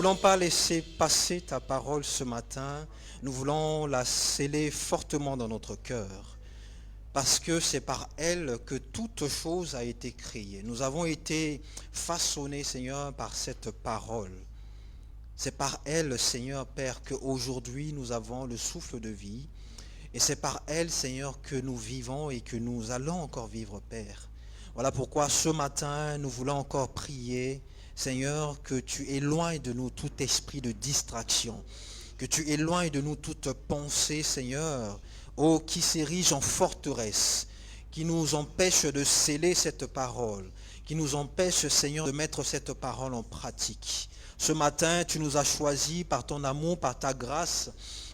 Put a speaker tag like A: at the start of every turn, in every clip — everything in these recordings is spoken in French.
A: voulons pas laisser passer ta parole ce matin. Nous voulons la sceller fortement dans notre cœur. Parce que c'est par elle que toute chose a été créée. Nous avons été façonnés, Seigneur, par cette parole. C'est par elle, Seigneur Père, qu'aujourd'hui nous avons le souffle de vie. Et c'est par elle, Seigneur, que nous vivons et que nous allons encore vivre, Père. Voilà pourquoi ce matin, nous voulons encore prier, Seigneur, que tu éloignes de nous tout esprit de distraction. Que tu éloignes de nous toute pensée, Seigneur, qui s'érige en forteresse, qui nous empêche de sceller cette parole, qui nous empêche, Seigneur, de mettre cette parole en pratique. Ce matin, tu nous as choisis par ton amour, par ta grâce,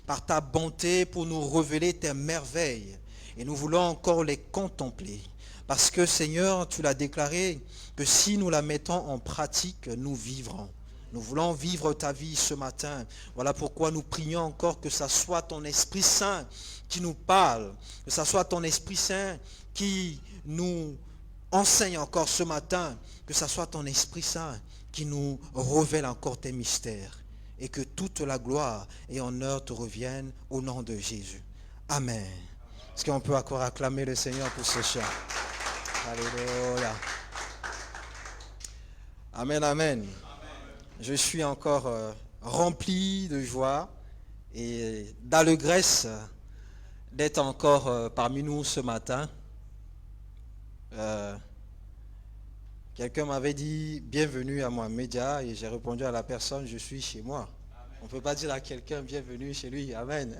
A: par ta bonté pour nous révéler tes merveilles. Et nous voulons encore les contempler. Parce que, Seigneur, tu l'as déclaré que si nous la mettons en pratique, nous vivrons. Nous voulons vivre ta vie ce matin. Voilà pourquoi nous prions encore que ce soit ton Esprit Saint qui nous parle, que ce soit ton Esprit Saint qui nous enseigne encore ce matin, que ce soit ton Esprit Saint qui nous révèle encore tes mystères et que toute la gloire et honneur te reviennent au nom de Jésus. Amen. Est-ce qu'on peut encore acclamer le Seigneur pour ce chant? Alléluia. Amen, amen. Je suis encore rempli de joie et d'allégresse d'être encore parmi nous ce matin. Quelqu'un m'avait dit bienvenue à Mohamedia et j'ai répondu à la personne je suis chez moi. Amen. On ne peut pas dire à quelqu'un bienvenue chez lui. Amen.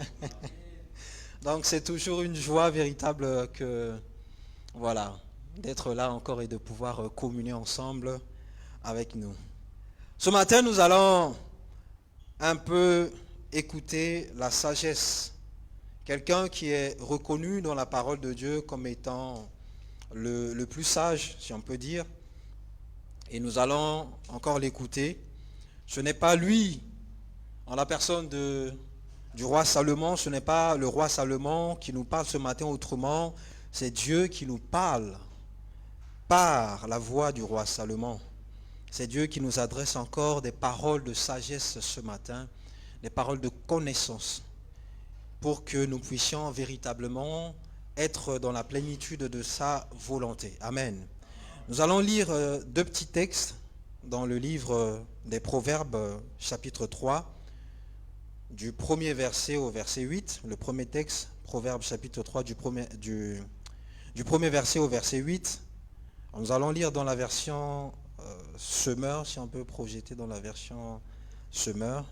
A: Donc c'est toujours une joie véritable que voilà d'être là encore et de pouvoir communier ensemble avec nous. Ce matin, nous allons un peu écouter la sagesse. Quelqu'un qui est reconnu dans la parole de Dieu comme étant le plus sage, si on peut dire. Et nous allons encore l'écouter. Ce n'est pas lui, en la personne du roi Salomon, ce n'est pas le roi Salomon qui nous parle ce matin autrement, c'est Dieu qui nous parle par la voix du roi Salomon. C'est Dieu qui nous adresse encore des paroles de sagesse ce matin, des paroles de connaissance, pour que nous puissions véritablement être dans la plénitude de sa volonté. Amen. Nous allons lire deux petits textes dans le livre des Proverbes, chapitre 3, du premier verset au verset 8. Le premier texte, Proverbes, chapitre 3, du premier verset au verset 8. Nous allons lire dans la version Semeur, si on peut projeter dans la version Semeur.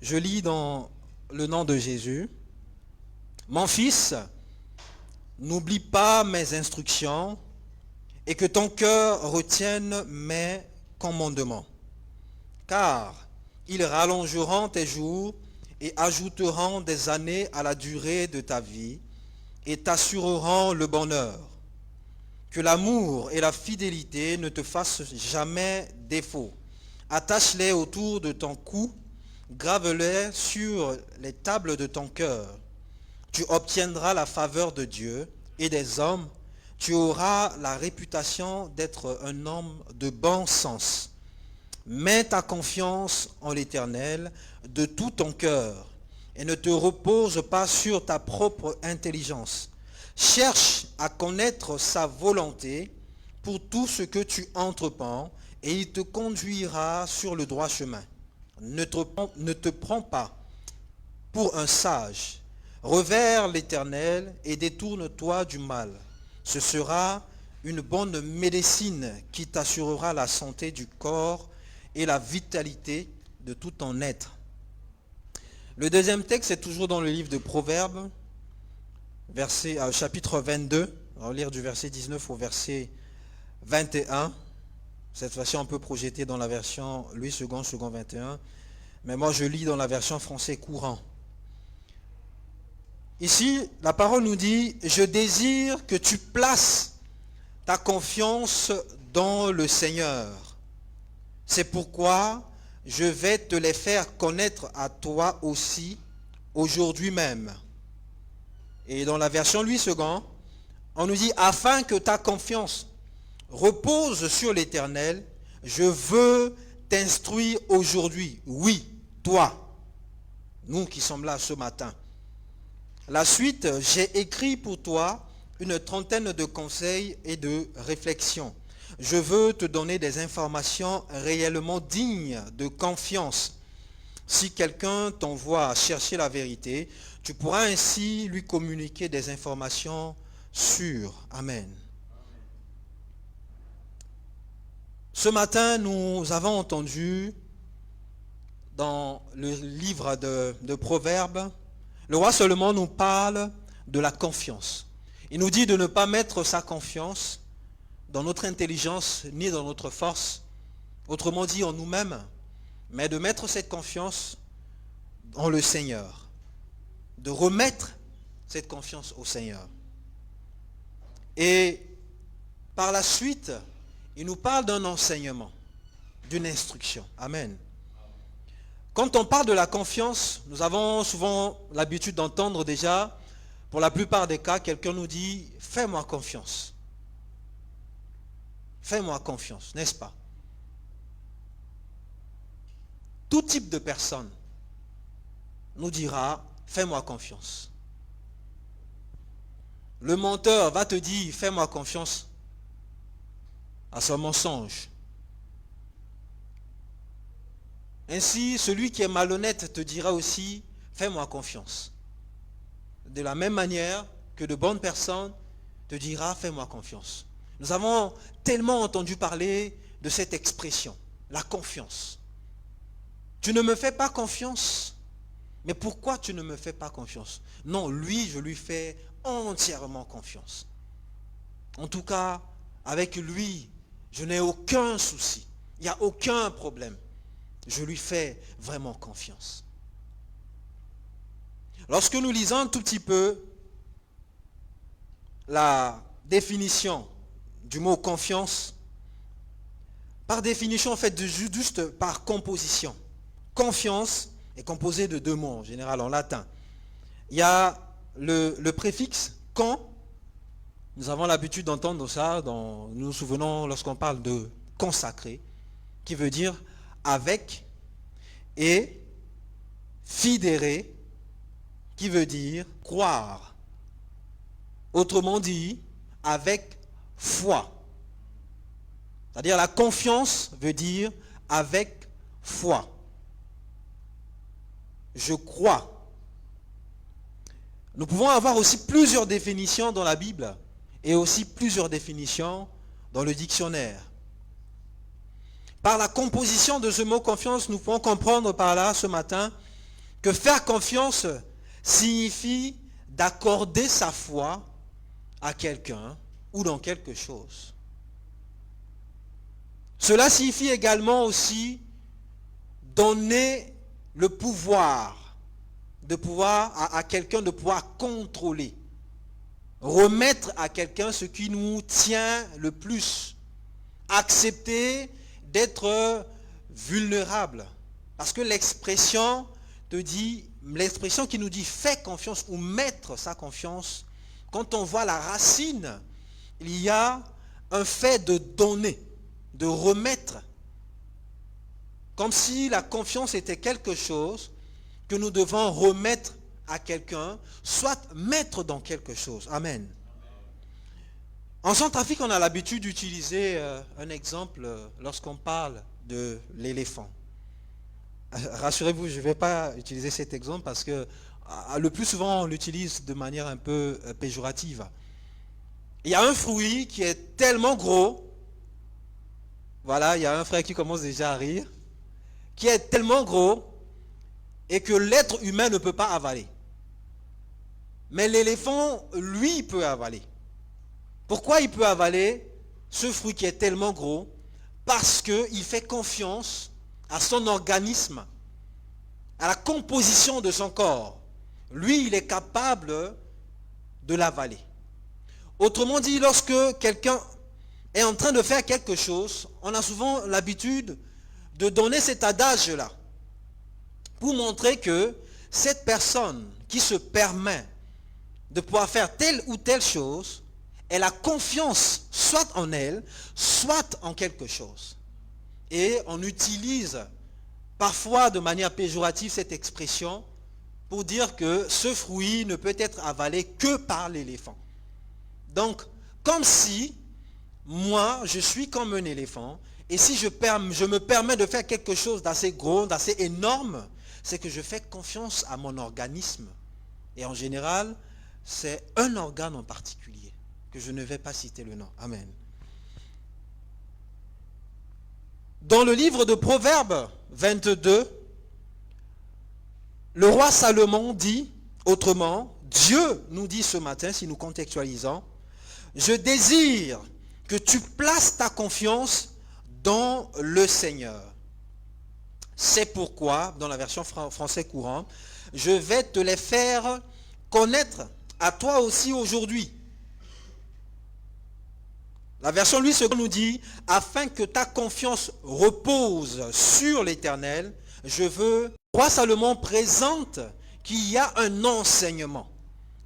A: Je lis dans le nom de Jésus. Mon fils, n'oublie pas mes instructions et que ton cœur retienne mes commandements. Car ils rallongeront tes jours et ajouteront des années à la durée de ta vie et t'assureront le bonheur. Que l'amour et la fidélité ne te fassent jamais défaut. Attache-les autour de ton cou, grave-les sur les tables de ton cœur. Tu obtiendras la faveur de Dieu et des hommes. Tu auras la réputation d'être un homme de bon sens. Mets ta confiance en l'Éternel de tout ton cœur et ne te repose pas sur ta propre intelligence. Cherche à connaître sa volonté pour tout ce que tu entreprends et il te conduira sur le droit chemin. Ne te prends pas pour un sage. Revers l'Éternel et détourne-toi du mal. Ce sera une bonne médecine qui t'assurera la santé du corps et la vitalité de tout ton être. Le deuxième texte est toujours dans le livre de Proverbes, chapitre 22. On va lire du verset 19 au verset 21. Cette fois-ci, on peut projeter dans la version Louis II, second 21. Mais moi, je lis dans la version français courant. Ici, la parole nous dit, je désire que tu places ta confiance dans le Seigneur. C'est pourquoi je vais te les faire connaître à toi aussi aujourd'hui même. Et dans la version Louis II, on nous dit, afin que ta confiance repose sur l'Éternel, je veux t'instruire aujourd'hui. Oui, toi, nous qui sommes là ce matin. La suite, j'ai écrit pour toi une trentaine de conseils et de réflexions. Je veux te donner des informations réellement dignes de confiance. Si quelqu'un t'envoie à chercher la vérité, tu pourras ainsi lui communiquer des informations sûres. Amen. Ce matin, nous avons entendu dans le livre de Proverbes, le roi Salomon nous parle de la confiance. Il nous dit de ne pas mettre sa confiance dans notre intelligence ni dans notre force, autrement dit en nous-mêmes, mais de mettre cette confiance en le Seigneur, de remettre cette confiance au Seigneur. Et par la suite, il nous parle d'un enseignement, d'une instruction. Amen. Quand on parle de la confiance, nous avons souvent l'habitude d'entendre déjà, pour la plupart des cas, quelqu'un nous dit « Fais-moi confiance ». Fais-moi confiance, n'est-ce pas? Tout type de personne nous dira « Fais-moi confiance ». Le menteur va te dire « Fais-moi confiance » à son mensonge. Ainsi, celui qui est malhonnête te dira aussi « Fais-moi confiance ». De la même manière que de bonnes personnes te dira « Fais-moi confiance ». Nous avons tellement entendu parler de cette expression, la confiance. Tu ne me fais pas confiance. Mais pourquoi tu ne me fais pas confiance? Non, lui, je lui fais entièrement confiance. En tout cas, avec lui, je n'ai aucun souci. Il n'y a aucun problème. Je lui fais vraiment confiance. Lorsque nous lisons un tout petit peu la définition du mot confiance, par définition, en fait, juste par composition. Confiance est composé de deux mots, en général en latin. Il y a le préfixe « con ». Nous avons l'habitude d'entendre ça, nous nous souvenons lorsqu'on parle de « consacré », qui veut dire « avec », et « fidéré », qui veut dire « croire ». Autrement dit, « avec foi ». C'est-à-dire la confiance veut dire « avec foi ». Je crois. Nous pouvons avoir aussi plusieurs définitions dans la Bible et aussi plusieurs définitions dans le dictionnaire. Par la composition de ce mot confiance, nous pouvons comprendre par là ce matin que faire confiance signifie d'accorder sa foi à quelqu'un ou dans quelque chose. Cela signifie également aussi donner le pouvoir à quelqu'un de pouvoir contrôler, remettre à quelqu'un ce qui nous tient le plus, accepter d'être vulnérable. Parce que l'expression qui nous dit fais confiance ou mettre sa confiance, quand on voit la racine, il y a un fait de donner, de remettre. Comme si la confiance était quelque chose que nous devons remettre à quelqu'un, soit mettre dans quelque chose. Amen. En Centrafrique, on a l'habitude d'utiliser un exemple lorsqu'on parle de l'éléphant. Rassurez-vous, je ne vais pas utiliser cet exemple parce que le plus souvent, on l'utilise de manière un peu péjorative. Il y a un fruit qui est tellement gros, voilà, il y a un frère qui commence déjà à rire, qui est tellement gros et que l'être humain ne peut pas avaler. Mais l'éléphant, lui, peut avaler. Pourquoi il peut avaler ce fruit qui est tellement gros? Parce qu'il fait confiance à son organisme, à la composition de son corps. Lui, il est capable de l'avaler. Autrement dit, lorsque quelqu'un est en train de faire quelque chose, on a souvent l'habitude de donner cet adage-là pour montrer que cette personne qui se permet de pouvoir faire telle ou telle chose, elle a confiance soit en elle, soit en quelque chose. Et on utilise parfois de manière péjorative cette expression pour dire que ce fruit ne peut être avalé que par l'éléphant. Donc, comme si moi, je suis comme un éléphant, et si je me permets de faire quelque chose d'assez gros, d'assez énorme, c'est que je fais confiance à mon organisme. Et en général, c'est un organe en particulier, que je ne vais pas citer le nom. Amen. Dans le livre de Proverbes 22, le roi Salomon dit autrement, Dieu nous dit ce matin, si nous contextualisons, je désire que tu places ta confiance dans le Seigneur. C'est pourquoi, dans la version français courant, je vais te les faire connaître à toi aussi aujourd'hui. La version Louis II nous dit, afin que ta confiance repose sur l'Éternel, je veux... Le roi Salomon présente qu'il y a un enseignement,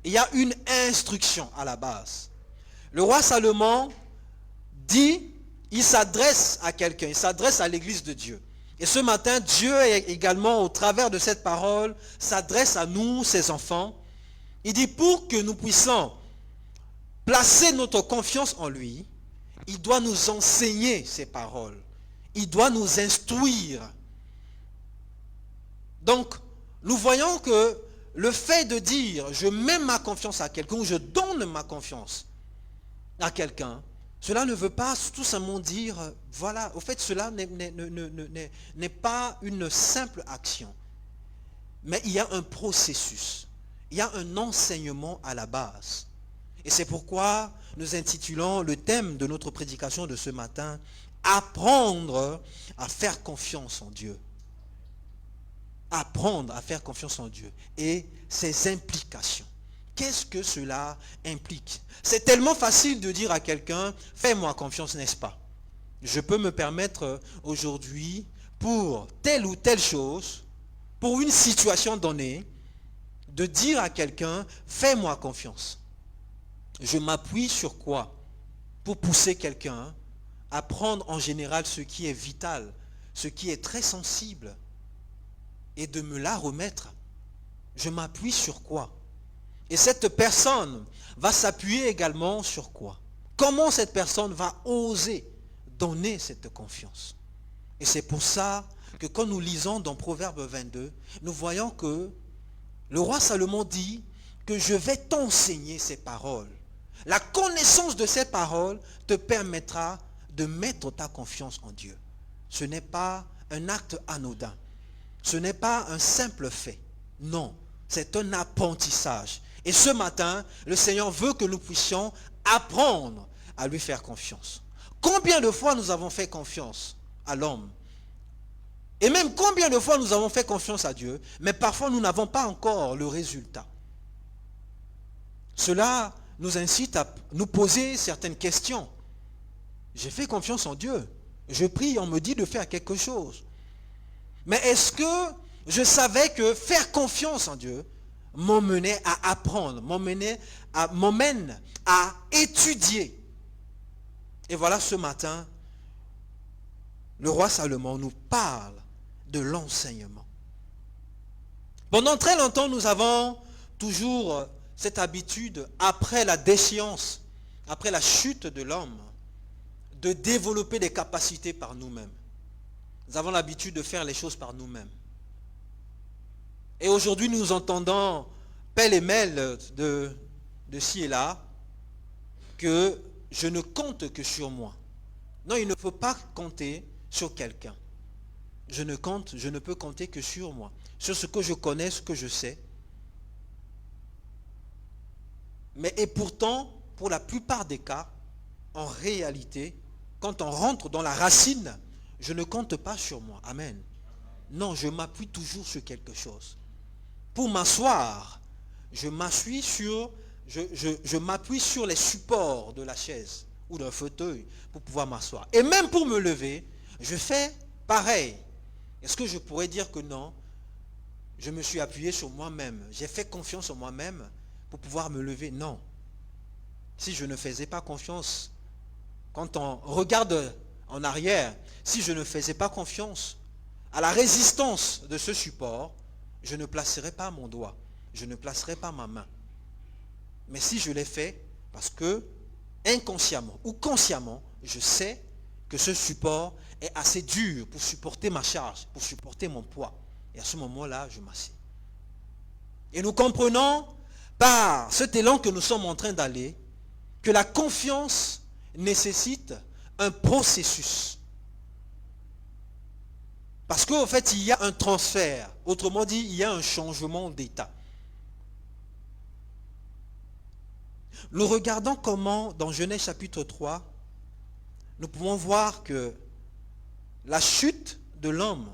A: il y a une instruction à la base. Le roi Salomon dit, il s'adresse à quelqu'un, il s'adresse à l'église de Dieu. Et ce matin, Dieu également, au travers de cette parole, s'adresse à nous, ses enfants. Il dit, pour que nous puissions placer notre confiance en lui, il doit nous enseigner ses paroles. Il doit nous instruire. Donc, nous voyons que le fait de dire, je mets ma confiance à quelqu'un, ou je donne ma confiance à quelqu'un, cela ne veut pas tout simplement dire, voilà, au fait, cela n'est pas une simple action. Mais il y a un processus, il y a un enseignement à la base. Et c'est pourquoi nous intitulons le thème de notre prédication de ce matin, apprendre à faire confiance en Dieu. Apprendre à faire confiance en Dieu et ses implications. Qu'est-ce que cela implique? C'est tellement facile de dire à quelqu'un, fais-moi confiance, n'est-ce pas? Je peux me permettre aujourd'hui, pour telle ou telle chose, pour une situation donnée, de dire à quelqu'un, fais-moi confiance. Je m'appuie sur quoi? Pour pousser quelqu'un à prendre en général ce qui est vital, ce qui est très sensible, et de me la remettre. Je m'appuie sur quoi? Et cette personne va s'appuyer également sur quoi? Comment cette personne va oser donner cette confiance? Et c'est pour ça que quand nous lisons dans Proverbe 22, nous voyons que le roi Salomon dit que je vais t'enseigner ces paroles. La connaissance de ces paroles te permettra de mettre ta confiance en Dieu. Ce n'est pas un acte anodin. Ce n'est pas un simple fait. Non, c'est un apprentissage. Et ce matin, le Seigneur veut que nous puissions apprendre à lui faire confiance. Combien de fois nous avons fait confiance à l'homme? Et même combien de fois nous avons fait confiance à Dieu, mais parfois nous n'avons pas encore le résultat. Cela nous incite à nous poser certaines questions. J'ai fait confiance en Dieu. Je prie, on me dit de faire quelque chose. Mais est-ce que je savais que faire confiance en Dieu m'emmenait à apprendre, m'emmène à étudier? Et voilà, ce matin, le roi Salomon nous parle de l'enseignement. Pendant très longtemps, nous avons toujours cette habitude, après la déchéance, après la chute de l'homme, de développer des capacités par nous-mêmes. Nous avons l'habitude de faire les choses par nous-mêmes. Et aujourd'hui, nous entendons pêle-mêle de ci et là que je ne compte que sur moi. Non, il ne faut pas compter sur quelqu'un. Je ne peux compter que sur moi. Sur ce que je connais, ce que je sais. Et pourtant, pour la plupart des cas, en réalité, quand on rentre dans la racine, je ne compte pas sur moi. Amen. Non, je m'appuie toujours sur quelque chose. Pour m'asseoir, je m'appuie sur les supports de la chaise ou d'un fauteuil pour pouvoir m'asseoir. Et même pour me lever, je fais pareil. Est-ce que je pourrais dire que non? Je me suis appuyé sur moi-même. J'ai fait confiance en moi-même pour pouvoir me lever? Non. Si je ne faisais pas confiance, quand on regarde en arrière, si je ne faisais pas confiance à la résistance de ce support, je ne placerais pas mon doigt, je ne placerais pas ma main. Mais si je l'ai fait, parce que inconsciemment ou consciemment, je sais que ce support est assez dur pour supporter ma charge, pour supporter mon poids. Et à ce moment-là, je m'assieds. Et nous comprenons par cet élan que nous sommes en train d'aller, que la confiance nécessite un processus. Parce qu'en fait, il y a un transfert. Autrement dit, il y a un changement d'état. Nous regardons comment, dans Genèse chapitre 3, nous pouvons voir que la chute de l'homme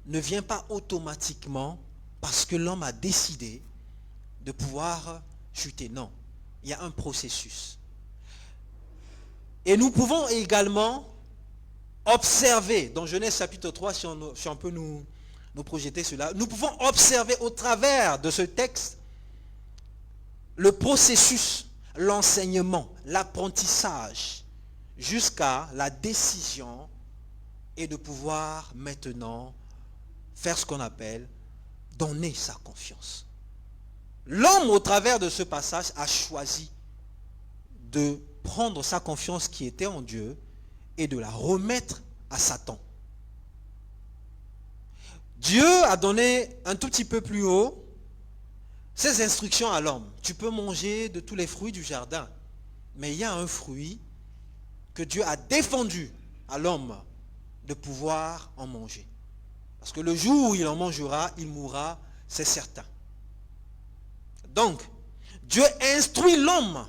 A: ne vient pas automatiquement parce que l'homme a décidé de pouvoir chuter. Non, il y a un processus. Et nous pouvons également observer, dans Genèse chapitre 3, si on peut nous projeter cela, nous pouvons observer au travers de ce texte le processus, l'enseignement, l'apprentissage, jusqu'à la décision et de pouvoir maintenant faire ce qu'on appelle donner sa confiance. L'homme, au travers de ce passage, a choisi de prendre sa confiance qui était en Dieu et de la remettre à Satan. Dieu a donné un tout petit peu plus haut ses instructions à l'homme. Tu peux manger de tous les fruits du jardin, mais il y a un fruit que Dieu a défendu à l'homme de pouvoir en manger. Parce que le jour où il en mangera, il mourra, c'est certain. Donc, Dieu instruit l'homme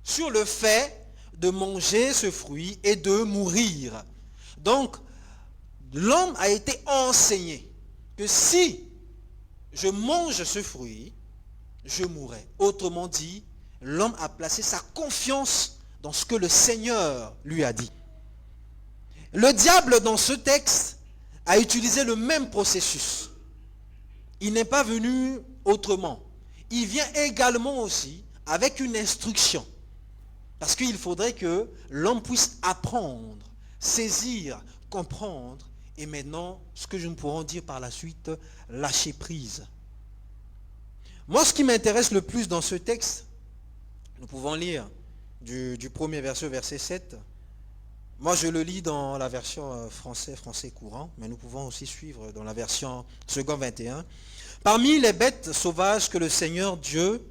A: sur le fait de manger ce fruit et de mourir. Donc, l'homme a été enseigné que si je mange ce fruit, je mourrai. Autrement dit, l'homme a placé sa confiance dans ce que le Seigneur lui a dit. Le diable, dans ce texte, a utilisé le même processus. Il n'est pas venu autrement. Il vient également aussi avec une instruction. Parce qu'il faudrait que l'homme puisse apprendre, saisir, comprendre, et maintenant, ce que nous pourrons dire par la suite, lâcher prise. Moi, ce qui m'intéresse le plus dans ce texte, nous pouvons lire du premier verset, verset 7. Moi, je le lis dans la version français courant, mais nous pouvons aussi suivre dans la version second 21. Parmi les bêtes sauvages que le Seigneur Dieu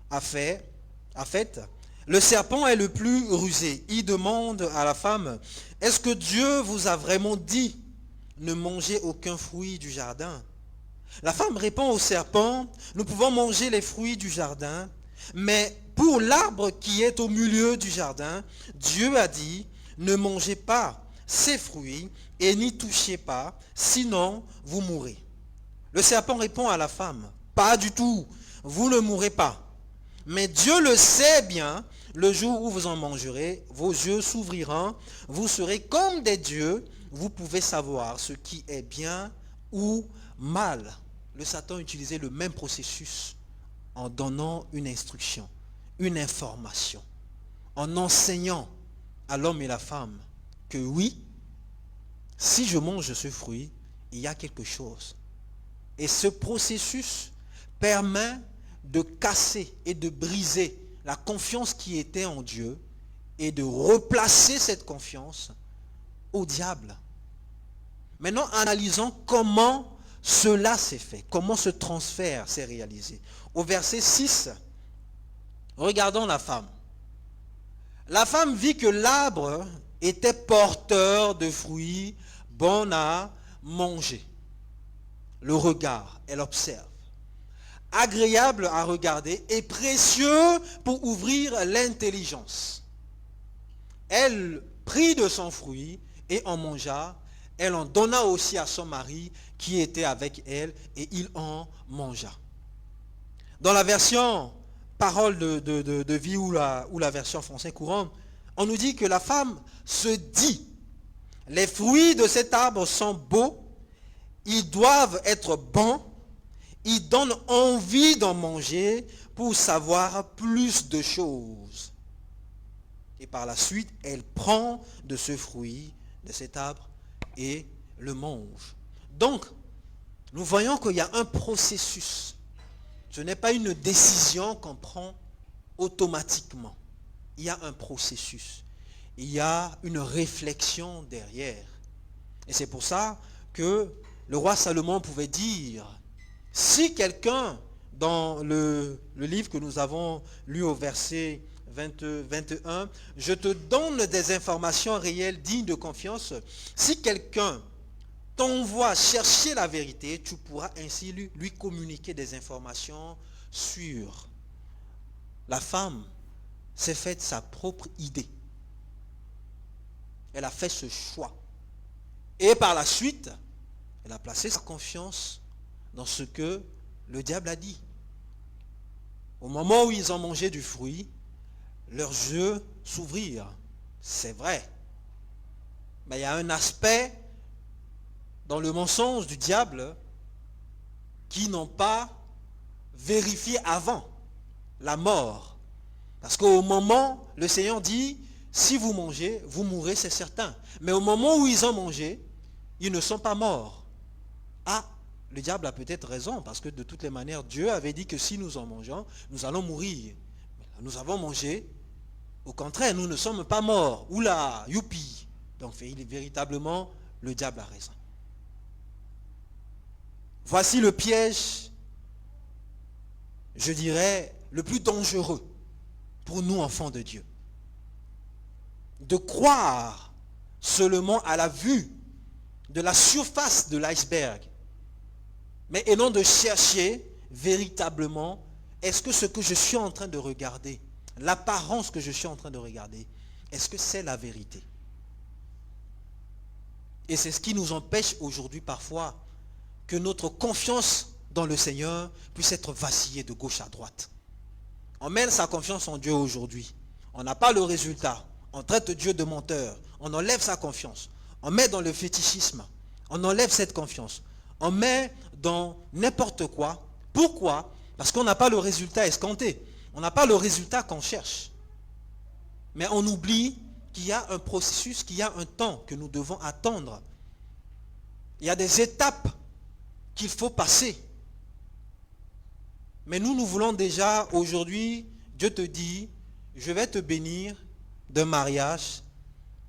A: a faites, le serpent est le plus rusé. Il demande à la femme, est-ce que Dieu vous a vraiment dit ne mangez aucun fruit du jardin? La femme répond au serpent, nous pouvons manger les fruits du jardin, mais pour l'arbre qui est au milieu du jardin, Dieu a dit, ne mangez pas ses fruits et n'y touchez pas, sinon vous mourrez. Le serpent répond à la femme, pas du tout, vous ne mourrez pas. Mais Dieu le sait bien, le jour où vous en mangerez, vos yeux s'ouvriront, vous serez comme des dieux, vous pouvez savoir ce qui est bien ou mal. Le Satan utilisait le même processus en donnant une instruction, une information, en enseignant à l'homme et la femme que oui, si je mange ce fruit, il y a quelque chose. Et ce processus permet de casser et de briser la confiance qui était en Dieu et de replacer cette confiance au diable. Maintenant, analysons comment cela s'est fait, comment ce transfert s'est réalisé. Au verset 6, regardons la femme. La femme vit que l'arbre était porteur de fruits bons à manger. Le regard, elle observe. Agréable à regarder et précieux pour ouvrir l'intelligence. Elle prit de son fruit et en mangea. Elle en donna aussi à son mari qui était avec elle et il en mangea. Dans la version parole de vie ou la version français courant, on nous dit que la femme se dit, les fruits de cet arbre sont beaux, ils doivent être bons, ils donnent envie d'en manger pour savoir plus de choses. Et par la suite, elle prend de ce fruit de cet arbre et le mange. Donc, nous voyons qu'il y a un processus. Ce n'est pas une décision qu'on prend automatiquement. Il y a un processus. Il y a une réflexion derrière. Et c'est pour ça que le roi Salomon pouvait dire, si quelqu'un, dans le livre que nous avons lu au verset 21, je te donne des informations réelles dignes de confiance. Si quelqu'un t'envoie chercher la vérité, tu pourras ainsi lui communiquer des informations sûres. La femme s'est faite sa propre idée. Elle a fait ce choix. Et par la suite, elle a placé sa confiance dans ce que le diable a dit. Au moment où ils ont mangé du fruit, leurs yeux s'ouvrirent. C'est vrai. Mais il y a un aspect dans le mensonge du diable qui n'ont pas vérifié avant la mort. Parce qu'au moment, le Seigneur dit, si vous mangez, vous mourrez, c'est certain. Mais au moment où ils ont mangé, ils ne sont pas morts. Ah, le diable a peut-être raison, parce que de toutes les manières, Dieu avait dit que si nous en mangeons, nous allons mourir. Nous avons mangé, au contraire, nous ne sommes pas morts. Oula, youpi. Donc véritablement, le diable a raison. Voici le piège, je dirais, le plus dangereux pour nous, enfants de Dieu. De croire seulement à la vue de la surface de l'iceberg, mais et non de chercher véritablement, est-ce que ce que je suis en train de regarder, l'apparence que je suis en train de regarder, est-ce que c'est la vérité? Et c'est ce qui nous empêche aujourd'hui parfois que notre confiance dans le Seigneur puisse être vacillée de gauche à droite. On met sa confiance en Dieu aujourd'hui. On n'a pas le résultat. On traite Dieu de menteur. On enlève sa confiance. On met dans le fétichisme. On enlève cette confiance. On met dans n'importe quoi. Pourquoi? Parce qu'on n'a pas le résultat escompté. On n'a pas le résultat qu'on cherche. Mais on oublie qu'il y a un processus, qu'il y a un temps que nous devons attendre. Il y a des étapes qu'il faut passer. Mais nous voulons déjà aujourd'hui, Dieu te dit, je vais te bénir d'un mariage.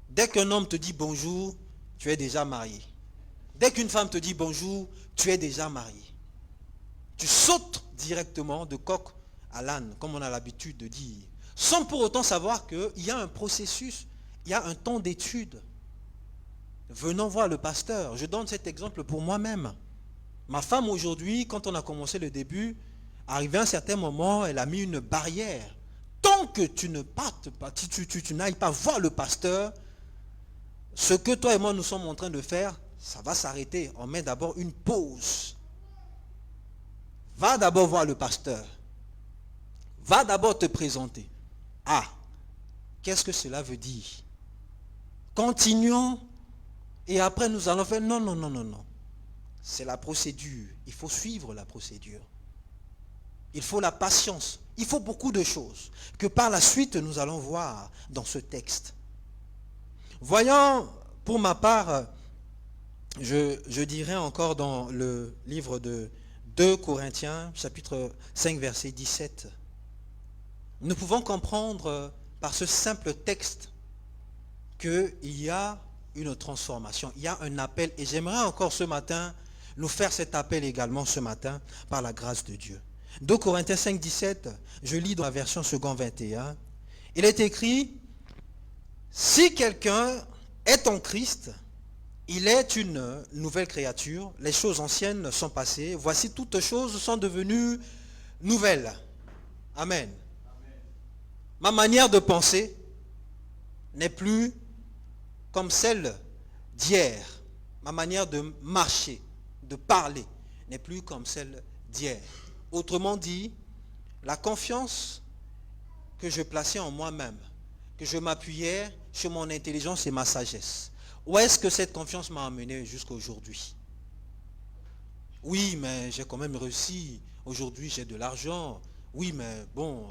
A: Dès qu'un homme te dit bonjour, tu es déjà marié. Dès qu'une femme te dit bonjour, tu es déjà marié. Tu sautes directement de coq à l'âne, comme on a l'habitude de dire, sans pour autant savoir qu'il y a un processus, il y a un temps d'étude. Venons voir le pasteur. Je donne cet exemple pour moi-même. Ma femme aujourd'hui, quand on a commencé le début, arrivé à un certain moment, elle a mis une barrière. Tant que tu ne partes pas, tu n'ailles pas voir le pasteur, ce que toi et moi nous sommes en train de faire, ça va s'arrêter. On met d'abord une pause. Va d'abord voir le pasteur. Va d'abord te présenter. Ah, qu'est-ce que cela veut dire? Continuons et après nous allons faire non, non, non, non, non. C'est la procédure. Il faut suivre la procédure. Il faut la patience. Il faut beaucoup de choses que par la suite nous allons voir dans ce texte. Voyons, pour ma part, je dirais encore dans le livre de 2 Corinthiens, chapitre 5, verset 17. Nous pouvons comprendre par ce simple texte qu'il y a une transformation, il y a un appel. Et j'aimerais encore ce matin nous faire cet appel également ce matin par la grâce de Dieu. 2 Corinthiens 5, 17, je lis dans la version second 21. Il est écrit, si quelqu'un est en Christ, il est une nouvelle créature, les choses anciennes sont passées, voici toutes choses sont devenues nouvelles. Amen. Ma manière de penser n'est plus comme celle d'hier. Ma manière de marcher, de parler, n'est plus comme celle d'hier. Autrement dit, la confiance que je plaçais en moi-même, que je m'appuyais sur mon intelligence et ma sagesse, où est-ce que cette confiance m'a amené jusqu'à aujourd'hui? Oui, mais j'ai quand même réussi. Aujourd'hui, j'ai de l'argent. Oui, mais bon,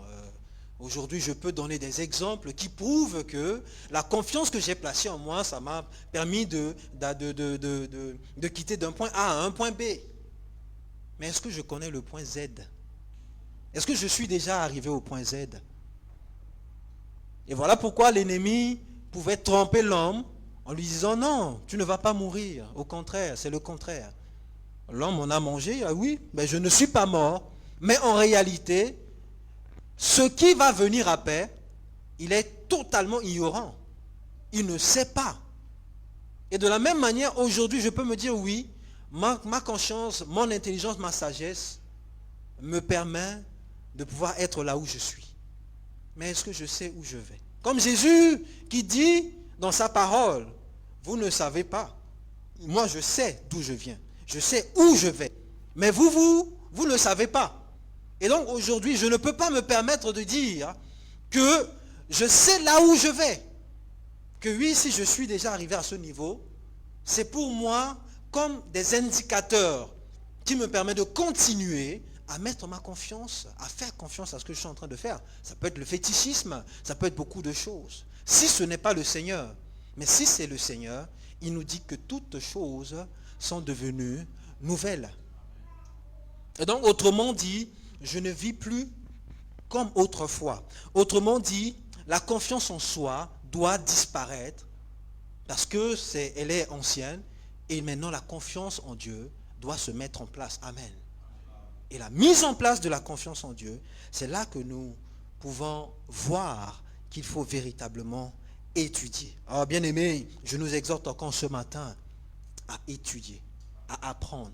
A: Aujourd'hui, je peux donner des exemples qui prouvent que la confiance que j'ai placée en moi, ça m'a permis de quitter d'un point A à un point B. Mais est-ce que je connais le point Z? Est-ce que je suis déjà arrivé au point Z? Et voilà pourquoi l'ennemi pouvait tromper l'homme en lui disant non, tu ne vas pas mourir. Au contraire, c'est le contraire. L'homme en a mangé, ah oui, mais je ne suis pas mort. Mais en réalité, ce qui va venir après, il est totalement ignorant. Il ne sait pas. Et de la même manière, aujourd'hui, je peux me dire oui, ma conscience, mon intelligence, ma sagesse me permet de pouvoir être là où je suis. Mais est-ce que je sais où je vais? Comme Jésus qui dit dans sa parole, vous ne savez pas. Moi, je sais d'où je viens. Je sais où je vais. Mais vous ne savez pas. Et donc aujourd'hui, je ne peux pas me permettre de dire que je sais là où je vais. Que oui, si je suis déjà arrivé à ce niveau, c'est pour moi comme des indicateurs qui me permettent de continuer à mettre ma confiance, à faire confiance à ce que je suis en train de faire. Ça peut être le fétichisme, ça peut être beaucoup de choses. Si ce n'est pas le Seigneur, mais si c'est le Seigneur, il nous dit que toutes choses sont devenues nouvelles. Et donc, autrement dit, je ne vis plus comme autrefois. Autrement dit, la confiance en soi doit disparaître parce que elle est ancienne et maintenant la confiance en Dieu doit se mettre en place. Amen. Et la mise en place de la confiance en Dieu, c'est là que nous pouvons voir qu'il faut véritablement étudier. Alors bien aimé, je nous exhorte encore ce matin à étudier, à apprendre.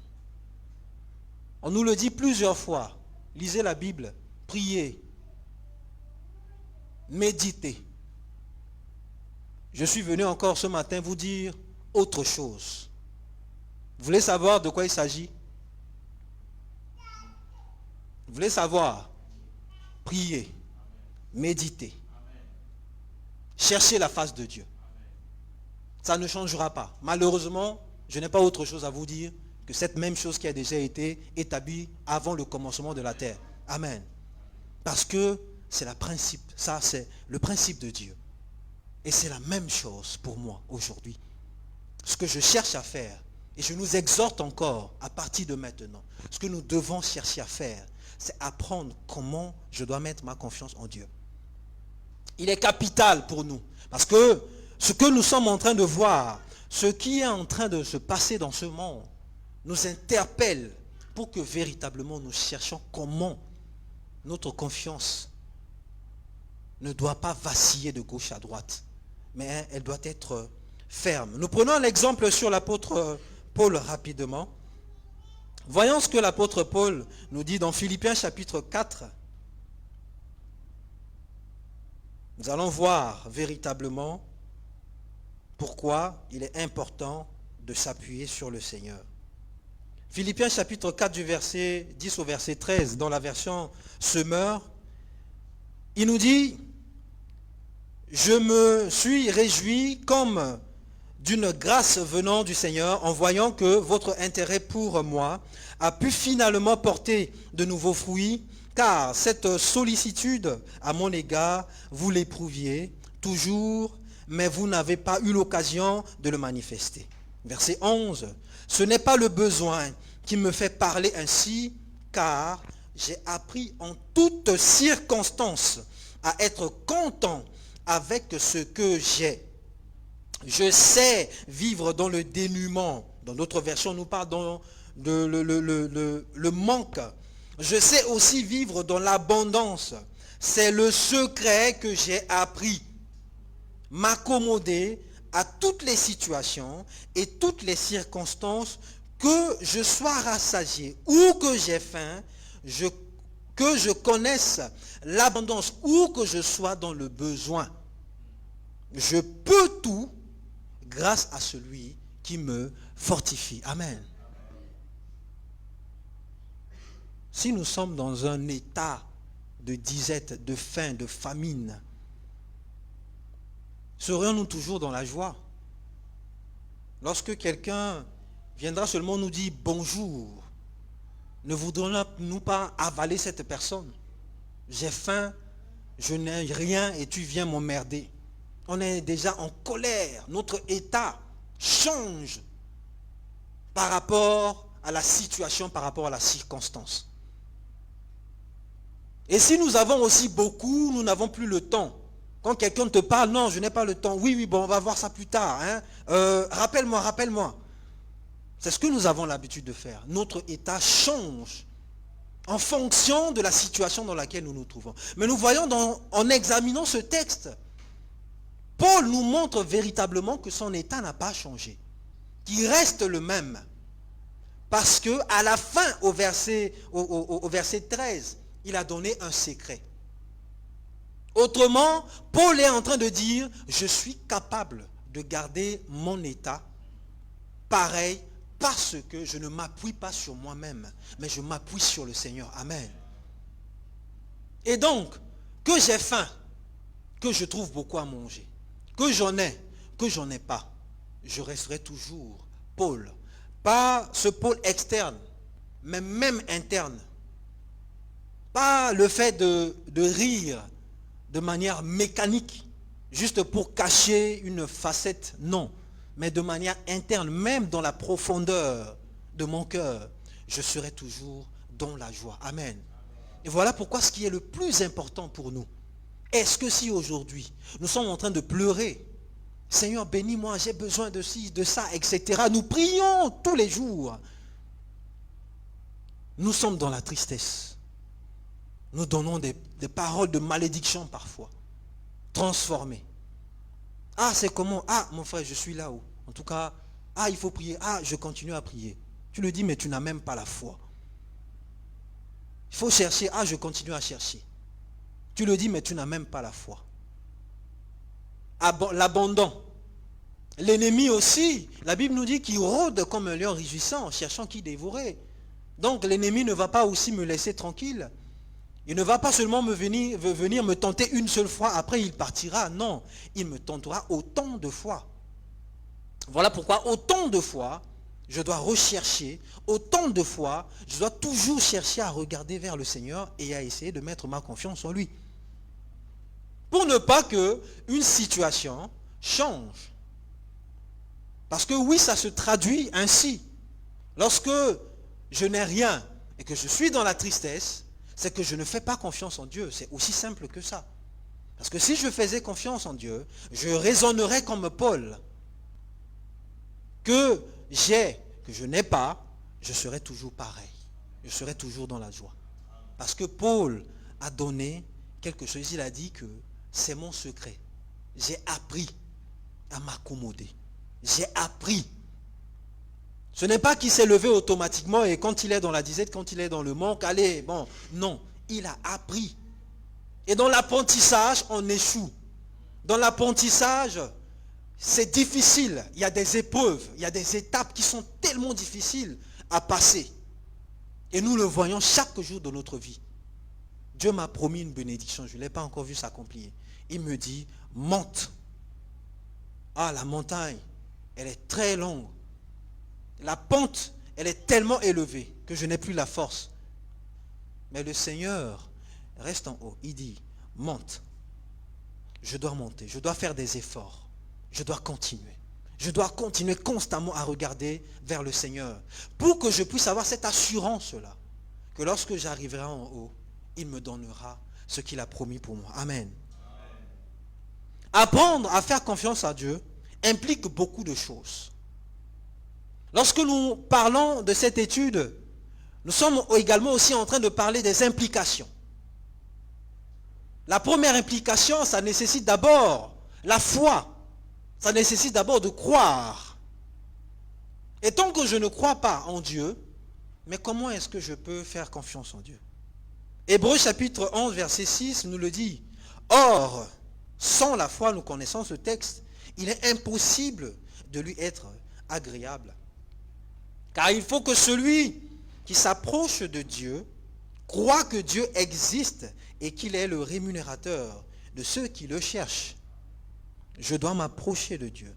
A: On nous le dit plusieurs fois. Lisez la Bible, priez, méditez. Je suis venu encore ce matin vous dire autre chose. Vous voulez savoir de quoi il s'agit? Vous voulez savoir? Priez, méditez, cherchez la face de Dieu. Ça ne changera pas. Malheureusement, je n'ai pas autre chose à vous dire que cette même chose qui a déjà été établie avant le commencement de la terre. Amen. Parce que c'est le principe. Ça, c'est le principe de Dieu. Et c'est la même chose pour moi aujourd'hui. Ce que je cherche à faire, et je nous exhorte encore à partir de maintenant, ce que nous devons chercher à faire, c'est apprendre comment je dois mettre ma confiance en Dieu. Il est capital pour nous. Parce que ce que nous sommes en train de voir, ce qui est en train de se passer dans ce monde, nous interpelle pour que véritablement nous cherchions comment notre confiance ne doit pas vaciller de gauche à droite, mais elle doit être ferme. Nous prenons l'exemple sur l'apôtre Paul rapidement. Voyons ce que l'apôtre Paul nous dit dans Philippiens chapitre 4. Nous allons voir véritablement pourquoi il est important de s'appuyer sur le Seigneur. Philippiens chapitre 4 du verset 10 au verset 13, dans la version Semeur, il nous dit « Je me suis réjoui comme d'une grâce venant du Seigneur en voyant que votre intérêt pour moi a pu finalement porter de nouveaux fruits, car cette sollicitude à mon égard, vous l'éprouviez toujours, mais vous n'avez pas eu l'occasion de le manifester. » Verset 11. Ce n'est pas le besoin qui me fait parler ainsi, car j'ai appris en toutes circonstances à être content avec ce que j'ai. Je sais vivre dans le dénuement. Dans d'autres versions, on nous parle dans le manque. Je sais aussi vivre dans l'abondance. C'est le secret que j'ai appris. M'accommoder à toutes les situations et toutes les circonstances, que je sois rassasié ou que j'ai faim, que je connaisse l'abondance ou que je sois dans le besoin. Je peux tout grâce à celui qui me fortifie. Amen. Si nous sommes dans un état de disette, de faim, de famine, serions-nous toujours dans la joie? Lorsque quelqu'un viendra seulement nous dire bonjour, ne voudrons-nous pas avaler cette personne? J'ai faim, je n'ai rien et tu viens m'emmerder. On est déjà en colère. Notre état change par rapport à la situation, par rapport à la circonstance. Et si nous avons aussi beaucoup, nous n'avons plus le temps. Quand quelqu'un te parle, non, je n'ai pas le temps. Oui, bon, on va voir ça plus tard. Hein. Rappelle-moi. C'est ce que nous avons l'habitude de faire. Notre état change en fonction de la situation dans laquelle nous nous trouvons. Mais nous voyons en examinant ce texte, Paul nous montre véritablement que son état n'a pas changé, qu'il reste le même. Parce que à la fin, au verset 13, il a donné un secret. Autrement, Paul est en train de dire, je suis capable de garder mon état pareil parce que je ne m'appuie pas sur moi-même, mais je m'appuie sur le Seigneur. Amen. Et donc, que j'ai faim, que je trouve beaucoup à manger, que j'en ai pas, je resterai toujours Paul. Pas ce Paul externe, mais même interne. Pas le fait de rire de manière mécanique, juste pour cacher une facette, non. Mais de manière interne, même dans la profondeur de mon cœur, je serai toujours dans la joie. Amen. Et voilà pourquoi ce qui est le plus important pour nous. Est-ce que si aujourd'hui, nous sommes en train de pleurer, Seigneur, bénis-moi, j'ai besoin de ci, de ça, etc. Nous prions tous les jours. Nous sommes dans la tristesse. Nous donnons des paroles de malédiction parfois, transformées. Ah, c'est comment? Ah, mon frère, je suis là-haut. En tout cas, ah, il faut prier. Ah, je continue à prier. Tu le dis, mais tu n'as même pas la foi. Il faut chercher. Ah, je continue à chercher. Tu le dis, mais tu n'as même pas la foi. L'abandon. L'ennemi aussi. La Bible nous dit qu'il rôde comme un lion rugissant, cherchant qui dévorer. Donc, l'ennemi ne va pas aussi me laisser tranquille. Il ne va pas seulement venir me tenter une seule fois, après il partira. Non, il me tentera autant de fois. Voilà pourquoi autant de fois, je dois rechercher, autant de fois, je dois toujours chercher à regarder vers le Seigneur et à essayer de mettre ma confiance en lui. Pour ne pas qu'une situation change. Parce que oui, ça se traduit ainsi. Lorsque je n'ai rien et que je suis dans la tristesse, c'est que je ne fais pas confiance en Dieu. C'est aussi simple que ça. Parce que si je faisais confiance en Dieu, je raisonnerais comme Paul. Que je n'ai pas, je serai toujours pareil. Je serai toujours dans la joie. Parce que Paul a donné quelque chose. Il a dit que c'est mon secret. J'ai appris à m'accommoder. J'ai appris. Ce n'est pas qu'il s'est levé automatiquement et quand il est dans la disette, quand il est dans le manque, allez, bon, non. Il a appris. Et dans l'apprentissage, on échoue. Dans l'apprentissage, c'est difficile. Il y a des épreuves, il y a des étapes qui sont tellement difficiles à passer. Et nous le voyons chaque jour de notre vie. Dieu m'a promis une bénédiction, je ne l'ai pas encore vu s'accomplir. Il me dit, monte. Ah, la montagne, elle est très longue. La pente, elle est tellement élevée que je n'ai plus la force. Mais le Seigneur reste en haut. Il dit, monte. Je dois monter, je dois faire des efforts. Je dois continuer. Je dois continuer constamment à regarder vers le Seigneur pour que je puisse avoir cette assurance-là, que lorsque j'arriverai en haut, il me donnera ce qu'il a promis pour moi. Amen. Apprendre à faire confiance à Dieu implique beaucoup de choses. Lorsque nous parlons de cette étude, nous sommes également aussi en train de parler des implications. La première implication, ça nécessite d'abord la foi. Ça nécessite d'abord de croire. Et tant que je ne crois pas en Dieu, mais comment est-ce que je peux faire confiance en Dieu? Hébreux chapitre 11, verset 6 nous le dit. Or, sans la foi, nous connaissons ce texte, il est impossible de lui être agréable. Car il faut que celui qui s'approche de Dieu croit que Dieu existe et qu'il est le rémunérateur de ceux qui le cherchent. Je dois m'approcher de Dieu.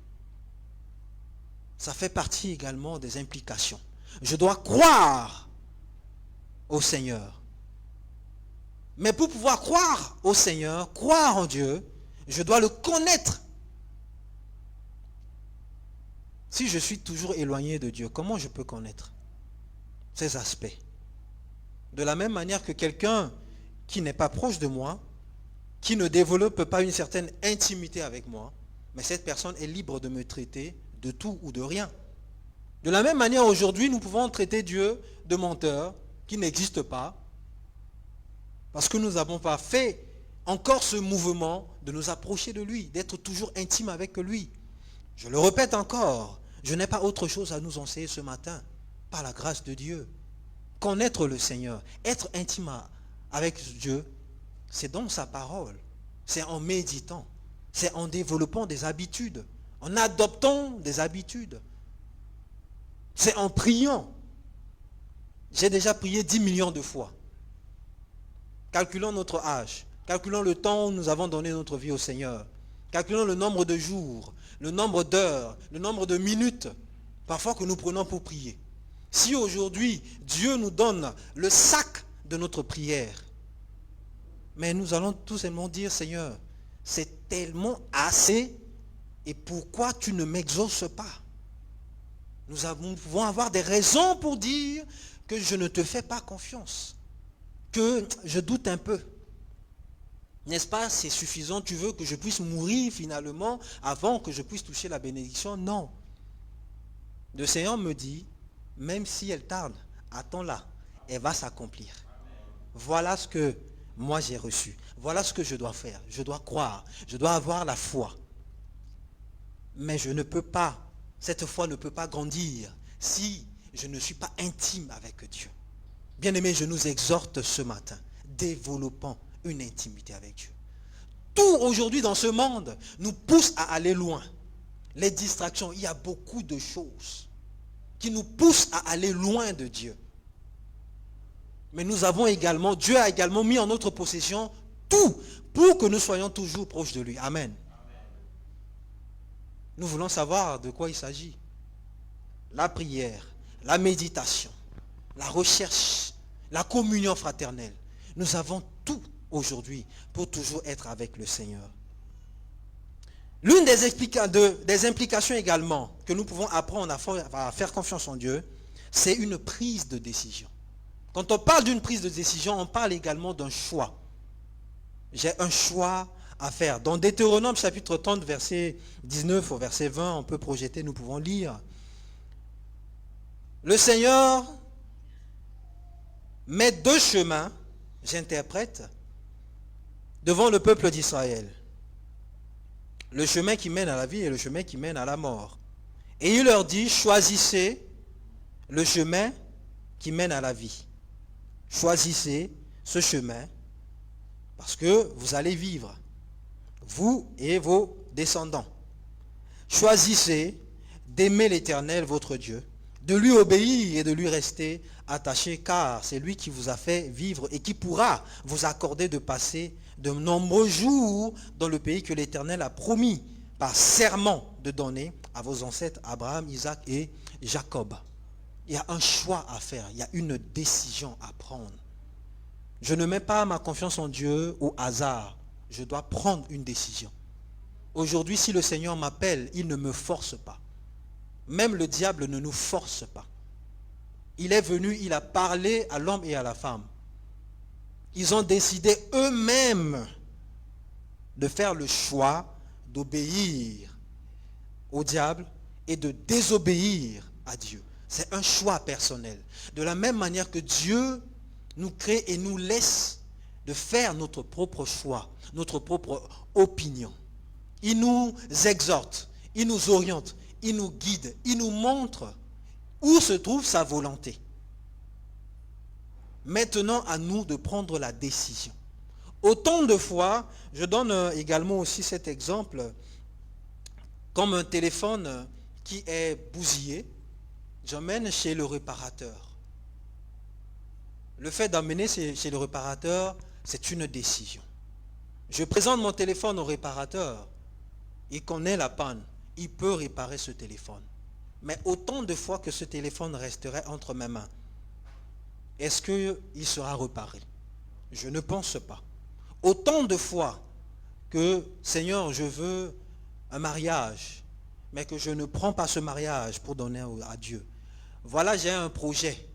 A: Ça fait partie également des implications. Je dois croire au Seigneur. Mais pour pouvoir croire au Seigneur, croire en Dieu, je dois le connaître. Si je suis toujours éloigné de Dieu, comment je peux connaître ces aspects? De la même manière que quelqu'un qui n'est pas proche de moi, qui ne développe pas une certaine intimité avec moi, mais cette personne est libre de me traiter de tout ou de rien. De la même manière, aujourd'hui, nous pouvons traiter Dieu de menteur, qui n'existe pas, parce que nous n'avons pas fait encore ce mouvement de nous approcher de lui, d'être toujours intime avec lui. Je le répète encore, je n'ai pas autre chose à nous enseigner ce matin, par la grâce de Dieu. Connaître le Seigneur, être intime avec Dieu, c'est dans sa parole, c'est en méditant, c'est en développant des habitudes, en adoptant des habitudes, c'est en priant. J'ai déjà prié 10 millions de fois. Calculons notre âge, calculons le temps où nous avons donné notre vie au Seigneur, calculons le nombre de jours, le nombre d'heures, le nombre de minutes, parfois que nous prenons pour prier. Si aujourd'hui, Dieu nous donne le sac de notre prière, mais nous allons tout simplement dire, Seigneur, c'est tellement assez, et pourquoi tu ne m'exauces pas? Nous pouvons avoir des raisons pour dire que je ne te fais pas confiance, que je doute un peu. N'est-ce pas, c'est suffisant, tu veux que je puisse mourir finalement avant que je puisse toucher la bénédiction? Non. Le Seigneur me dit, même si elle tarde, attends-la, elle va s'accomplir. Voilà ce que moi j'ai reçu. Voilà ce que je dois faire. Je dois croire, je dois avoir la foi. Mais je ne peux pas, cette foi ne peut pas grandir si je ne suis pas intime avec Dieu. Bien-aimés, je nous exhorte ce matin, développons une intimité avec Dieu. Tout aujourd'hui dans ce monde nous pousse à aller loin. Les distractions, il y a beaucoup de choses qui nous poussent à aller loin de Dieu. Mais nous avons également, Dieu a également mis en notre possession tout pour que nous soyons toujours proches de lui. Amen. Nous voulons savoir de quoi il s'agit. La prière, la méditation, la recherche, la communion fraternelle. Nous avons tout aujourd'hui pour toujours être avec le Seigneur. L'une des implications également que nous pouvons apprendre à faire confiance en Dieu, c'est une prise de décision. Quand on parle d'une prise de décision, on parle également d'un choix. J'ai un choix à faire. Dans Deutéronome chapitre 30, verset 19 au verset 20, on peut projeter, nous pouvons lire. Le Seigneur met deux chemins, j'interprète, devant le peuple d'Israël. Le chemin qui mène à la vie et le chemin qui mène à la mort. Et il leur dit, choisissez le chemin qui mène à la vie. Choisissez ce chemin parce que vous allez vivre, vous et vos descendants. Choisissez d'aimer l'Éternel, votre Dieu, de lui obéir et de lui rester attaché, car c'est lui qui vous a fait vivre et qui pourra vous accorder de passer de nombreux jours dans le pays que l'Éternel a promis par serment de donner à vos ancêtres Abraham, Isaac et Jacob. Il y a un choix à faire, il y a une décision à prendre. Je ne mets pas ma confiance en Dieu au hasard, je dois prendre une décision. Aujourd'hui, si le Seigneur m'appelle, il ne me force pas. Même le diable ne nous force pas. Il est venu, il a parlé à l'homme et à la femme. Ils ont décidé eux-mêmes de faire le choix d'obéir au diable et de désobéir à Dieu. C'est un choix personnel. De la même manière que Dieu nous crée et nous laisse de faire notre propre choix, notre propre opinion. Il nous exhorte, il nous oriente, il nous guide, il nous montre où se trouve sa volonté. Maintenant, à nous de prendre la décision. Autant de fois, je donne également aussi cet exemple, comme un téléphone qui est bousillé, j'emmène chez le réparateur. Le fait d'emmener chez le réparateur, c'est une décision. Je présente mon téléphone au réparateur, il connaît la panne, il peut réparer ce téléphone. Mais autant de fois que ce téléphone resterait entre mes mains, est-ce qu'il sera réparé? je ne pense pas. Autant de fois que, Seigneur, je veux un mariage, mais que je ne prends pas ce mariage pour donner à Dieu. Voilà, j'ai un projet,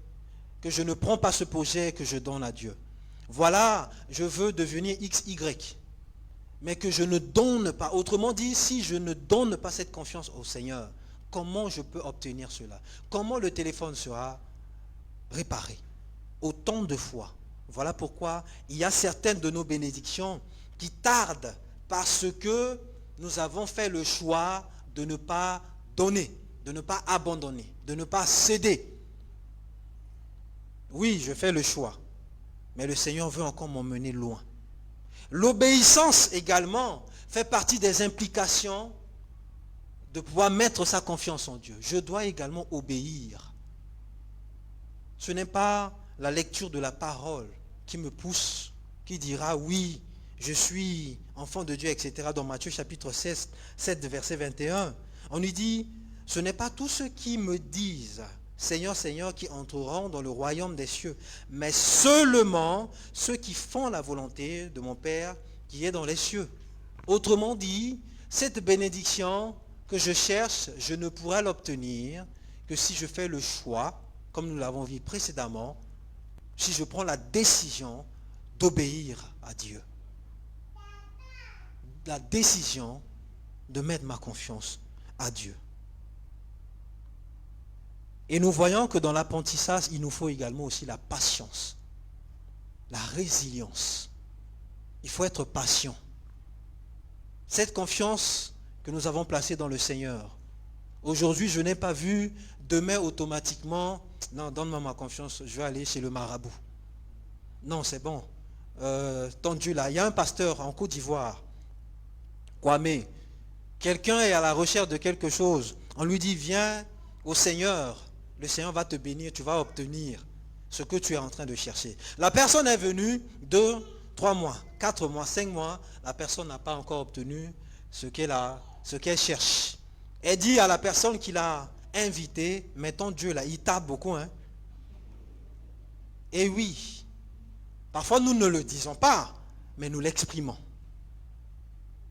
A: que je ne prends pas ce projet que je donne à Dieu. Voilà, je veux devenir XY, mais que je ne donne pas. Autrement dit, si je ne donne pas cette confiance au Seigneur, comment je peux obtenir cela? Comment le téléphone sera réparé? Autant de fois. Voilà pourquoi il y a certaines de nos bénédictions qui tardent parce que nous avons fait le choix de ne pas donner, de ne pas abandonner, de ne pas céder. Oui, je fais le choix, mais le Seigneur veut encore m'emmener loin. L'obéissance également fait partie des implications de pouvoir mettre sa confiance en Dieu. Je dois également obéir. Ce n'est pas la lecture de la parole qui me pousse, qui dira oui, je suis enfant de Dieu, etc. Dans Matthieu chapitre 16, 7, verset 21, on lui dit, ce n'est pas tous ceux qui me disent, Seigneur, Seigneur, qui entreront dans le royaume des cieux, mais seulement ceux qui font la volonté de mon Père qui est dans les cieux. Autrement dit, cette bénédiction que je cherche, je ne pourrai l'obtenir que si je fais le choix, comme nous l'avons vu précédemment, si je prends la décision d'obéir à Dieu. La décision de mettre ma confiance à Dieu. Et nous voyons que dans l'apprentissage, il nous faut également aussi la patience, la résilience. Il faut être patient. Cette confiance que nous avons placée dans le Seigneur, aujourd'hui, je n'ai pas vu demain automatiquement, non, donne-moi ma confiance, je vais aller chez le marabout. Non, c'est bon. Ton Dieu là, il y a un pasteur en Côte d'Ivoire, Kwame, quelqu'un est à la recherche de quelque chose, on lui dit, viens au Seigneur, le Seigneur va te bénir, tu vas obtenir ce que tu es en train de chercher. La personne est venue 2, 3 mois, 4 mois, 5 mois, la personne n'a pas encore obtenu ce qu'elle cherche. Elle dit à la personne qui l'a invité, mais ton Dieu là, il tape beaucoup. Hein? Et oui, parfois nous ne le disons pas, mais nous l'exprimons.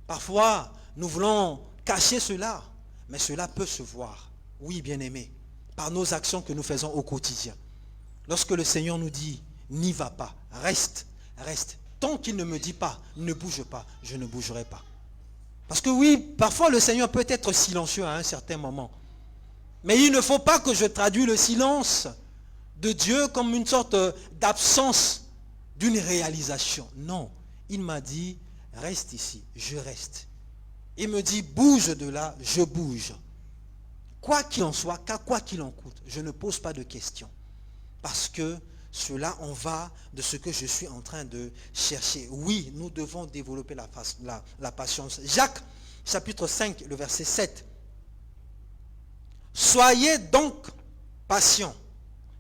A: Parfois, nous voulons cacher cela, mais cela peut se voir. Oui, bien-aimé, par nos actions que nous faisons au quotidien. Lorsque le Seigneur nous dit, n'y va pas, reste, reste. Tant qu'il ne me dit pas, ne bouge pas, je ne bougerai pas. Parce que oui, parfois le Seigneur peut être silencieux à un certain moment. Mais il ne faut pas que je traduise le silence de Dieu comme une sorte d'absence d'une réalisation. Non, il m'a dit, reste ici, je reste. Il me dit, bouge de là, je bouge. Quoi qu'il en soit, quoi qu'il en coûte, je ne pose pas de questions. Parce que cela en va de ce que je suis en train de chercher. Oui, nous devons développer la patience. Jacques, chapitre 5, le verset 7. Soyez donc patients,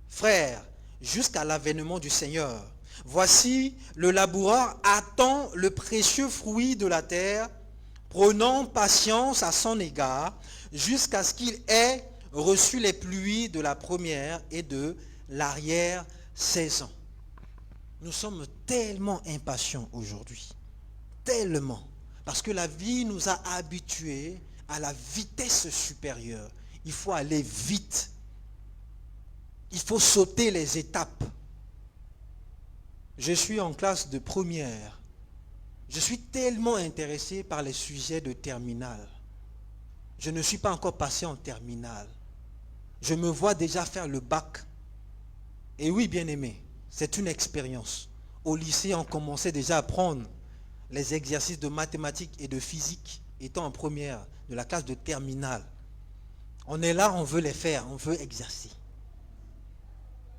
A: frères, jusqu'à l'avènement du Seigneur. Voici, le laboureur attend le précieux fruit de la terre, prenant patience à son égard, jusqu'à ce qu'il ait reçu les pluies de la première et de l'arrière-saison. Nous sommes tellement impatients aujourd'hui, tellement, parce que la vie nous a habitués à la vitesse supérieure. Il faut aller vite. Il faut sauter les étapes. Je suis en classe de première. Je suis tellement intéressé par les sujets de terminale. Je ne suis pas encore passé en terminale. Je me vois déjà faire le bac. Et oui, bien-aimé, c'est une expérience. Au lycée, on commençait déjà à prendre les exercices de mathématiques et de physique, étant en première de la classe de terminale. On est là, on veut les faire, on veut exercer.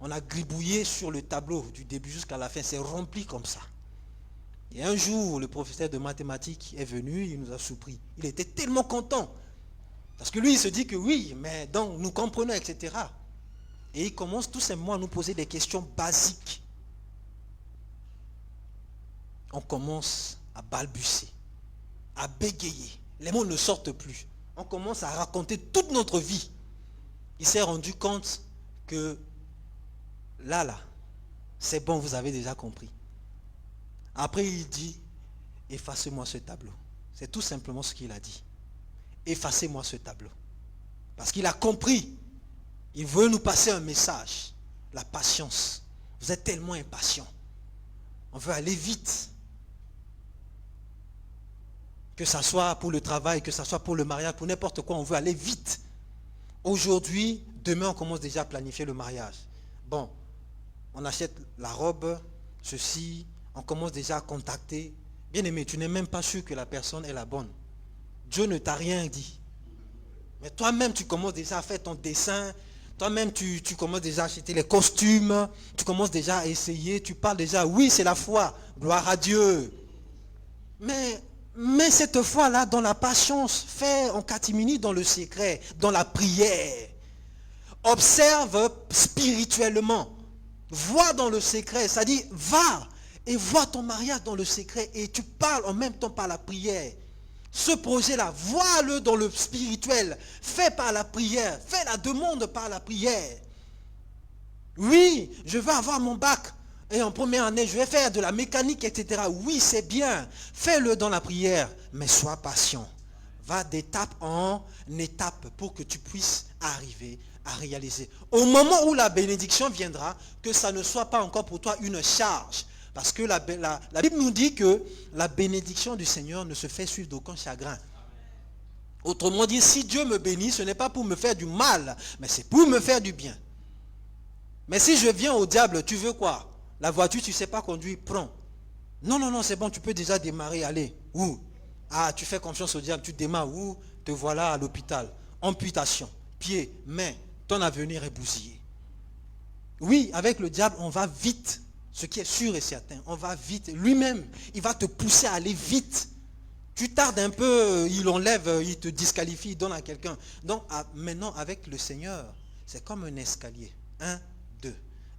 A: On a gribouillé sur le tableau du début jusqu'à la fin, c'est rempli comme ça. Et un jour, le professeur de mathématiques est venu, il nous a surpris. Il était tellement content. Parce que lui, il se dit que oui, mais donc nous comprenons, etc. Et il commence tout simplement à nous poser des questions basiques. On commence à balbutier, à bégayer. Les mots ne sortent plus. On commence à raconter toute notre vie. Il s'est rendu compte que là, c'est bon, vous avez déjà compris. Après, il dit, effacez-moi ce tableau. C'est tout simplement ce qu'il a dit. Effacez-moi ce tableau. Parce qu'il a compris. Il veut nous passer un message. La patience. Vous êtes tellement impatients. On veut aller vite. Que ce soit pour le travail, que ce soit pour le mariage, pour n'importe quoi, on veut aller vite. Aujourd'hui, demain, on commence déjà à planifier le mariage. Bon, on achète la robe, ceci, on commence déjà à contacter. Bien aimé, tu n'es même pas sûr que la personne est la bonne. Dieu ne t'a rien dit. Mais toi-même, tu commences déjà à faire ton dessin. Toi-même, tu commences déjà à acheter les costumes. Tu commences déjà à essayer. Tu parles déjà, oui, c'est la foi. Gloire à Dieu. Mais cette foi-là, dans la patience, fais en catimini dans le secret, dans la prière. Observe spirituellement. Vois dans le secret. C'est-à-dire, va et vois ton mariage dans le secret. Et tu parles en même temps par la prière. Ce projet-là, vois-le dans le spirituel. Fais par la prière. Fais la demande par la prière. Oui, je veux avoir mon bac. Et en première année, je vais faire de la mécanique, etc. Oui, c'est bien. Fais-le dans la prière. Mais sois patient. Va d'étape en étape pour que tu puisses arriver à réaliser. Au moment où la bénédiction viendra, que ça ne soit pas encore pour toi une charge. Parce que la Bible nous dit que la bénédiction du Seigneur ne se fait suivre d'aucun chagrin. Autrement dit, si Dieu me bénit, ce n'est pas pour me faire du mal, mais c'est pour me faire du bien. Mais si je viens au diable, tu veux quoi? La voiture, tu ne sais pas conduire, prends. Non, non, non, c'est bon, tu peux déjà démarrer, allez. Où? Ah, tu fais confiance au diable, tu démarres où? Te voilà à l'hôpital. Amputation, pied, main, ton avenir est bousillé. Oui, avec le diable, on va vite. Ce qui est sûr et certain, on va vite. Lui-même, il va te pousser à aller vite. Tu tardes un peu, il enlève, il te disqualifie, il donne à quelqu'un. Donc maintenant, avec le Seigneur, c'est comme un escalier. 1, 2,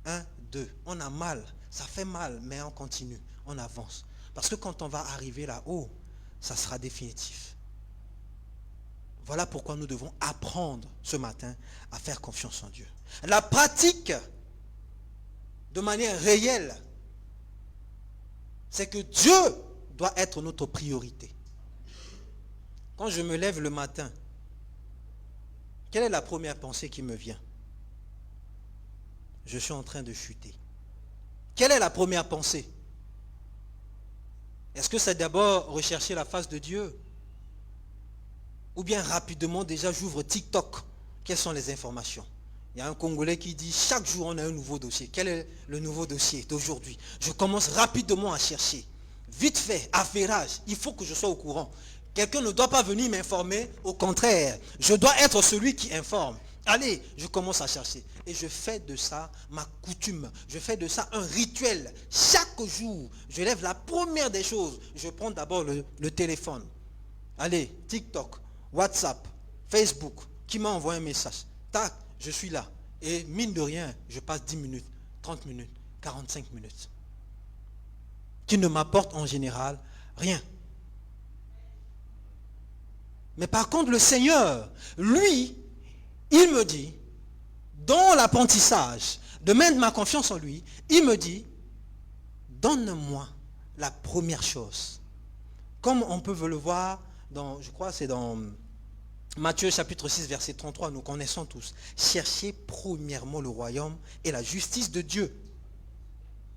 A: 1, 2. On a mal, ça fait mal, mais on continue, on avance. Parce que quand on va arriver là-haut, ça sera définitif. Voilà pourquoi nous devons apprendre ce matin à faire confiance en Dieu. La pratique, de manière réelle, c'est que Dieu doit être notre priorité. Quand je me lève le matin, quelle est la première pensée qui me vient? Je suis en train de chuter. Quelle est la première pensée? Est-ce que c'est d'abord rechercher la face de Dieu? Ou bien rapidement déjà j'ouvre TikTok? Quelles sont les informations? Il y a un Congolais qui dit, chaque jour on a un nouveau dossier. Quel est le nouveau dossier d'aujourd'hui? Je commence rapidement à chercher. Vite fait, affairage, il faut que je sois au courant. Quelqu'un ne doit pas venir m'informer, au contraire, je dois être celui qui informe. Allez, je commence à chercher. Et je fais de ça ma coutume. Je fais de ça un rituel. Chaque jour, je lève la première des choses. Je prends d'abord le téléphone. Allez, TikTok, WhatsApp, Facebook, qui m'a envoyé un message. Tac, je suis là. Et mine de rien, je passe 10 minutes, 30 minutes, 45 minutes. Qui ne m'apporte en général rien. Mais par contre, le Seigneur, lui, il me dit, dans l'apprentissage, de mettre ma confiance en lui, il me dit, donne-moi la première chose. Comme on peut le voir, je crois que c'est dans Matthieu chapitre 6, verset 33, nous connaissons tous. Cherchez premièrement le royaume et la justice de Dieu.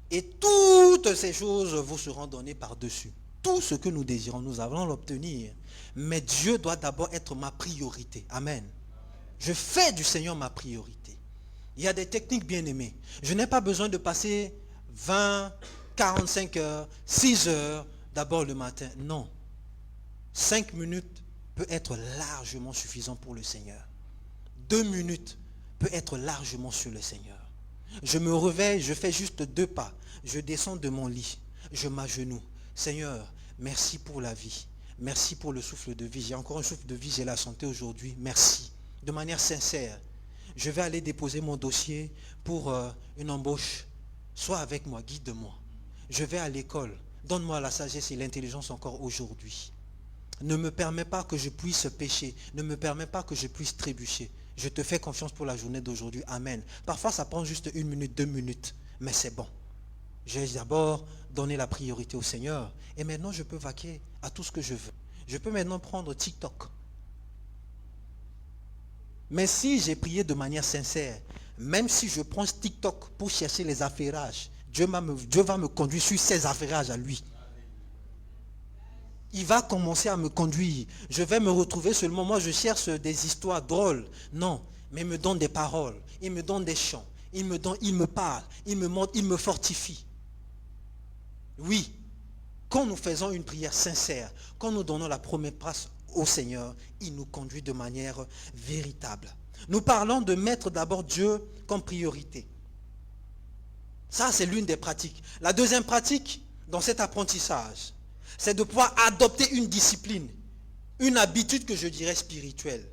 A: Et toutes ces choses vous seront données par-dessus. Tout ce que nous désirons, nous allons l'obtenir. Mais Dieu doit d'abord être ma priorité. Amen. Je fais du Seigneur ma priorité. Il y a des techniques bien aimées. Je n'ai pas besoin de passer 20, 45 heures, 6 heures d'abord le matin. Non. 5 minutes peut être largement suffisant pour le Seigneur. 2 minutes peut être largement sur le Seigneur. Je me réveille, je fais juste 2 pas. Je descends de mon lit. Je m'agenouille. Seigneur, merci pour la vie. Merci pour le souffle de vie. J'ai encore un souffle de vie, j'ai la santé aujourd'hui. Merci. De manière sincère. Je vais aller déposer mon dossier pour une embauche. Sois avec moi, guide-moi. Je vais à l'école. Donne-moi la sagesse et l'intelligence encore aujourd'hui. Ne me permets pas que je puisse pécher. Ne me permets pas que je puisse trébucher. Je te fais confiance pour la journée d'aujourd'hui. Amen. Parfois, ça prend juste 1 minute, 2 minutes. Mais c'est bon. J'ai d'abord donné la priorité au Seigneur. Et maintenant, je peux vaquer à tout ce que je veux. Je peux maintenant prendre TikTok. Mais si j'ai prié de manière sincère, même si je prends TikTok pour chercher les affairages, Dieu va me conduire sur ses affairages à lui. Il va commencer à me conduire. Je vais me retrouver seulement, moi je cherche des histoires drôles. Non, mais il me donne des paroles, il me donne des chants, il me parle, il me montre, il me fortifie. Oui, quand nous faisons une prière sincère, quand nous donnons la première place au Seigneur, il nous conduit de manière véritable. Nous parlons de mettre d'abord Dieu comme priorité. Ça, c'est l'une des pratiques. La deuxième pratique, dans cet apprentissage, c'est de pouvoir adopter une discipline, une habitude que je dirais spirituelle.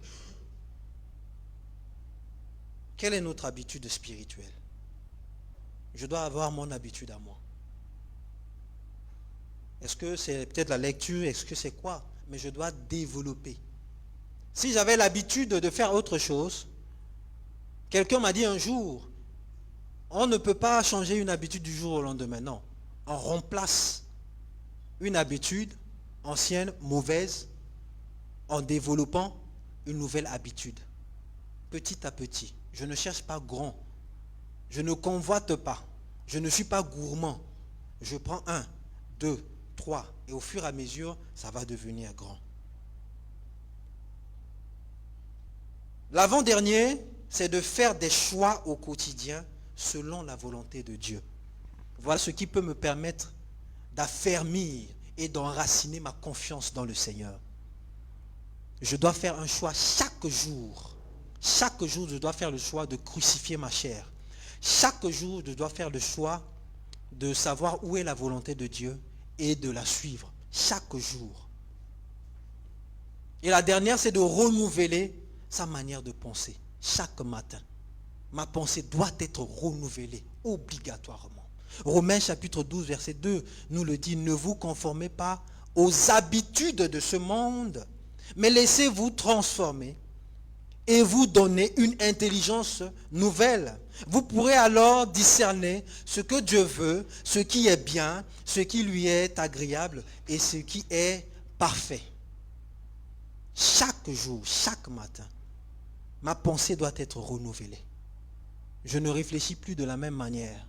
A: Quelle est notre habitude spirituelle? Je dois avoir mon habitude à moi. Est-ce que c'est peut-être la lecture? Est-ce que c'est quoi? Mais je dois développer. Si j'avais l'habitude de faire autre chose, quelqu'un m'a dit un jour, on ne peut pas changer une habitude du jour au lendemain. Non, on remplace une habitude ancienne, mauvaise, en développant une nouvelle habitude. Petit à petit. Je ne cherche pas grand. Je ne convoite pas. Je ne suis pas gourmand. Je prends 1, 2, 3. Et au fur et à mesure, ça va devenir grand. L'avant-dernier, c'est de faire des choix au quotidien selon la volonté de Dieu. Voilà ce qui peut me permettre d'affermir et d'enraciner ma confiance dans le Seigneur. Je dois faire un choix chaque jour. Chaque jour, je dois faire le choix de crucifier ma chair. Chaque jour, je dois faire le choix de savoir où est la volonté de Dieu et de la suivre. Chaque jour. Et la dernière, c'est de renouveler sa manière de penser. Chaque matin. Ma pensée doit être renouvelée obligatoirement. Romains chapitre 12, verset 2 nous le dit, ne vous conformez pas aux habitudes de ce monde, mais laissez-vous transformer et vous donner une intelligence nouvelle. Vous pourrez alors discerner ce que Dieu veut, ce qui est bien, ce qui lui est agréable et ce qui est parfait. Chaque jour, chaque matin, ma pensée doit être renouvelée. Je ne réfléchis plus de la même manière.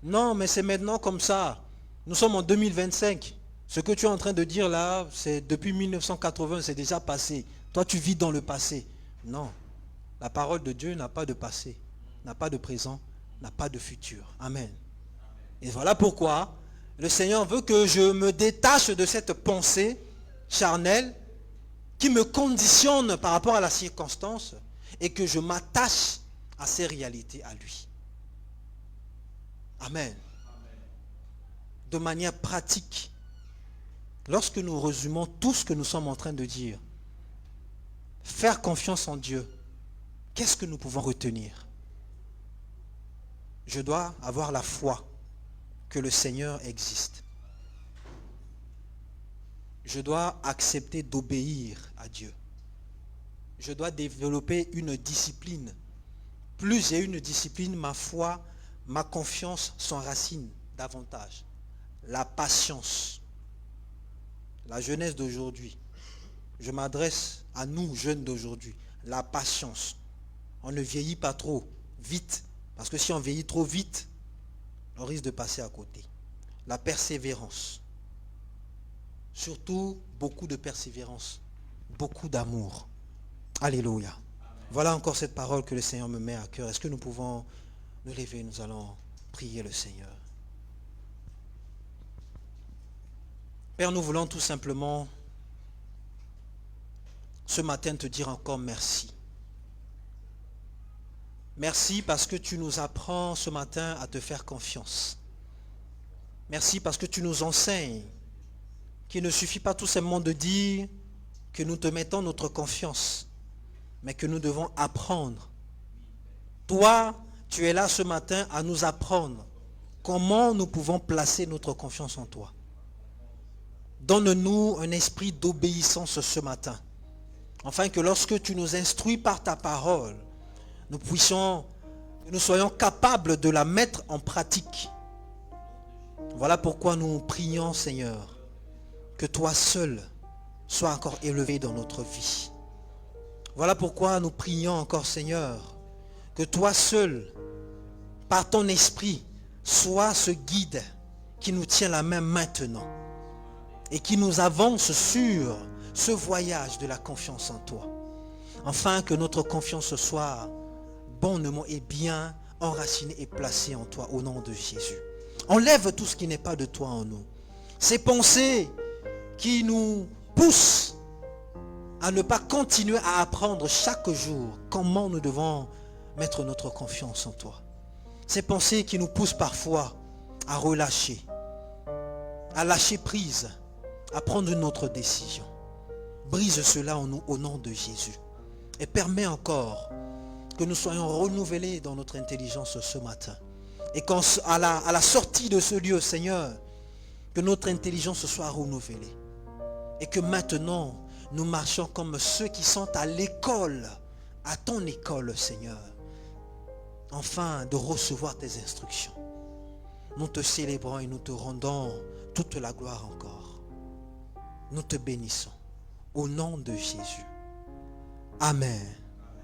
A: Non, mais c'est maintenant comme ça. Nous sommes en 2025. Ce que tu es en train de dire là, c'est depuis 1980, c'est déjà passé. Toi, tu vis dans le passé. Non. La parole de Dieu n'a pas de passé, n'a pas de présent, n'a pas de futur. Amen. Et voilà pourquoi le Seigneur veut que je me détache de cette pensée charnelle qui me conditionne par rapport à la circonstance et que je m'attache à ces réalités à lui. Amen. De manière pratique, lorsque nous résumons tout ce que nous sommes en train de dire, faire confiance en Dieu, qu'est-ce que nous pouvons retenir? Je dois avoir la foi que le Seigneur existe. Je dois accepter d'obéir à Dieu. Je dois développer une discipline. Plus j'ai une discipline, ma foi, ma confiance s'enracine davantage. La patience. La jeunesse d'aujourd'hui. Je m'adresse à nous, jeunes d'aujourd'hui. La patience. On ne vieillit pas trop vite. Parce que si on vieillit trop vite, on risque de passer à côté. La persévérance. Surtout, beaucoup de persévérance. Beaucoup d'amour. Alléluia. Voilà encore cette parole que le Seigneur me met à cœur. Est-ce que nous pouvons nous lever? Nous allons prier le Seigneur. Père, nous voulons tout simplement ce matin te dire encore merci. Merci parce que tu nous apprends ce matin à te faire confiance. Merci parce que tu nous enseignes qu'il ne suffit pas tout simplement de dire que nous te mettons notre confiance, mais que nous devons apprendre. Toi, tu es là ce matin à nous apprendre comment nous pouvons placer notre confiance en toi. Donne-nous un esprit d'obéissance ce matin, afin que lorsque tu nous instruis par ta parole, nous soyons capables de la mettre en pratique Voilà pourquoi nous prions, Seigneur, que toi seul sois encore élevé dans notre vie. Voilà pourquoi nous prions encore, Seigneur, que toi seul, par ton esprit, sois ce guide qui nous tient la main maintenant et qui nous avance sur ce voyage de la confiance en toi. Afin que notre confiance soit bonnement et bien enracinée et placée en toi au nom de Jésus. Enlève tout ce qui n'est pas de toi en nous. Ces pensées qui nous poussent à ne pas continuer à apprendre chaque jour comment nous devons mettre notre confiance en toi. Ces pensées qui nous poussent parfois à relâcher, à lâcher prise, à prendre une autre décision. Brise cela en nous au nom de Jésus. Et permets encore que nous soyons renouvelés dans notre intelligence ce matin. Et qu'à la sortie de ce lieu, Seigneur, que notre intelligence soit renouvelée. Et que maintenant, nous marchions comme ceux qui sont à l'école, à ton école, Seigneur, afin de recevoir tes instructions. Nous te célébrons et nous te rendons toute la gloire encore. Nous te bénissons. Au nom de Jésus. Amen.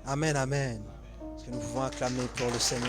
A: Amen, amen. Est-ce que nous pouvons acclamer pour le Seigneur?